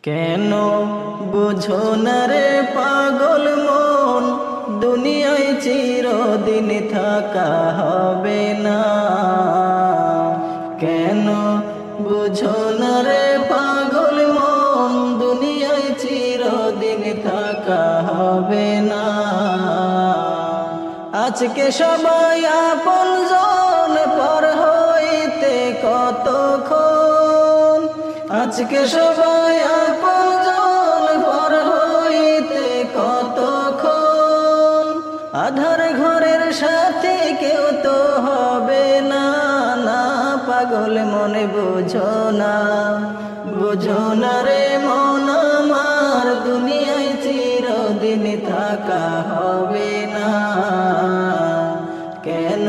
কেন বুঝো না রে পাগল মন, দুনিয়ায় চিরদিন থাকা হবে না। কেন বুঝো না রে পাগল মন, দুনিয়ায় চিরদিন থাকা হবে না। আজকে সবাই আপনজন, পর হইতে কতক্ষণ। আজকে সবাই আপনজন, পর হইতে কতক্ষণ। আধার ঘরের সাথে কেউ তো হবে না। না পাগল মনে বুঝো না, বুঝো না রে মন আমার, দুনিয়ায় চিরদিন থাকা হবে না। কেন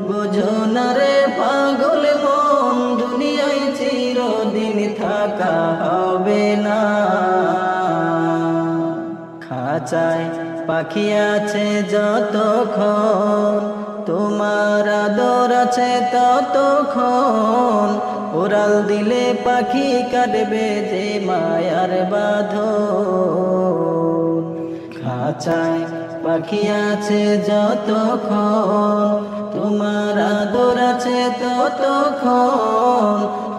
বুঝো না রে পাগল মন, দুনিয়ায় চিরদিন থাকা হবে না। খাঁচায় পাখি আছে যতক্ষণ, তোমার আদর আছে ততক্ষণ। উড়াল দিলে পাখি কাটবে যে মায়ার বাঁধন। খাঁচায় পাখি আছে যতক্ষণ, তোমার আদর আছে ততক্ষণ।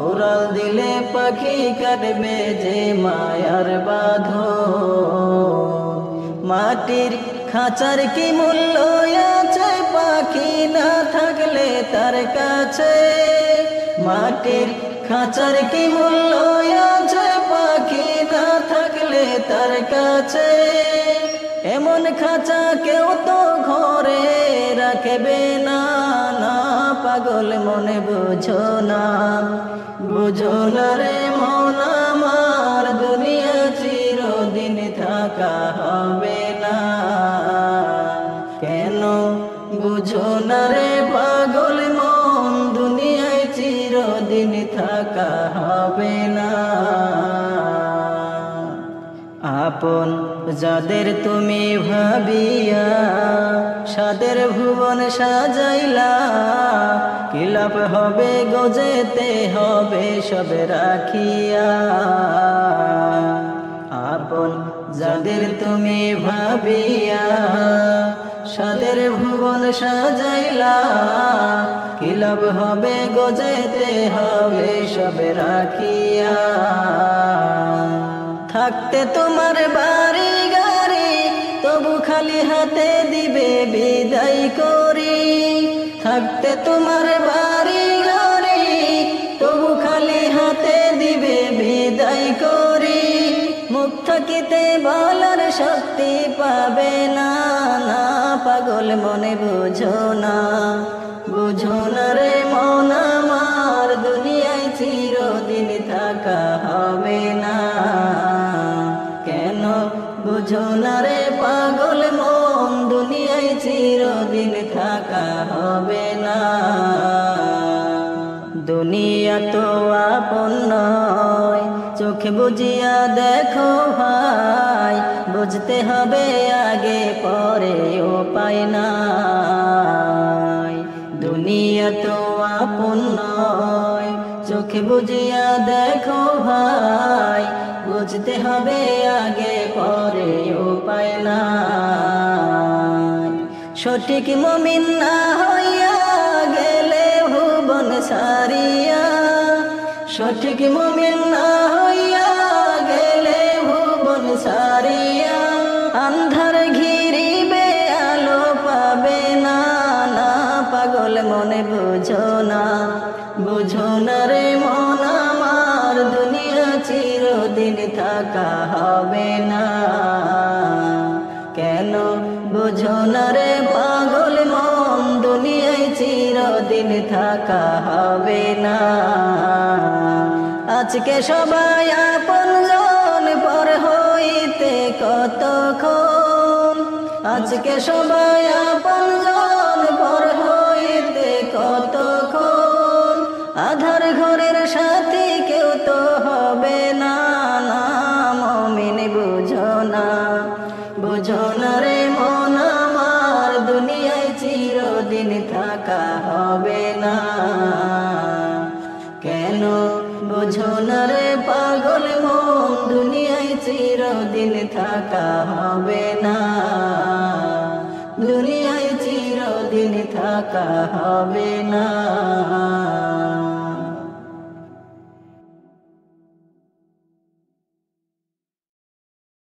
উড়াল দিলে পাখি কাটবে যে মায়ার বাঁধন। মাটির খাঁচার কি মূল্য আছে পাখি না থাকলে তার কাছে। মাটির খাঁচার কি মূল্য আছে পাখি না থাকলে তার কাছে। এমন খাঁচা কেউ তো ঘরে রাখবে না। না পাগল মনে বুঝো না, বুঝো না রে মন আমার, দুনিয়া চিরদিন থাকা হবে না। কেন বুঝো না রে পাগল মন, দুনিয়ায় চিরদিন থাকা হবে না। আপন যাদের তুমি ভাবিয়া, সাদের ভুবন সাজাইলা। কি লাভ হবে গজেতে হবে সব রাখিয়া। আপন যাদের তুমি ভাবিয়া, সাদের ভুবন সাজাইলা। কি লাভ হবে গজেতে হবে সব রাখিয়া। থাকতে তোমার বাড়ি গাড়ি, তবু খালি হাতে দিবে বিদায় করি। থাকতে তোমার বাড়ি গাড়ি, তবু খালি হাতে দিবে বিদায় করি। মুখ থাকিতে বলার শক্তি পাবে না। না পাগল মনে বুঝো না, বুঝো না রে মন আমার, দুনিয়ায় চিরদিন থাকা হবে না। কেন বুঝো না রে পাগল মন, দুনিয়ায় চিরদিন থাকা হবে না। দুনিয়া তো আপন নয়, চোখে বুঝিয়া দেখো ভাই। বুঝতে হবে আগে পরে উপায় নাই। দুনিয়া তো আপন নয়, চোখে বুঝিয়া দেখো ভাই। বুঝতে হবে আগে পরে উপায় নাই। সঠিক মুমিন না হইয়া গেলে ভুবন সারিয়া। সঠিক মুমিন না হইয়া গেলে ভুবন সারিয়া। আন্ধার ঘিরিবে আলো পাবে না। না পাগল মনে বুঝো না, বুঝো না রে মন আমার, দুনিয়া চিরদিন থাকা হবে না। কেন বুঝো না রে পাগল মন, দুনিয়ায় চিরদিন থাকা হবে না। আজকে সবাই আপনজন, পর হইতে কতক্ষণ। আজকে সবাই আপনজন, পর হইতে কতক্ষণ। আধার ঘরের সাথে কেউ তো হবে না। না মুমিন বুঝো না, বুঝো না রে মন আমার, দুনিয়ায় চিরদিন থাকা হবে না। কেন বুঝো না রে পাগল মন, দুনিয়া চিরদিন থাকা হবে না, দুনিয়ায় চিরদিন থাকা হবে না।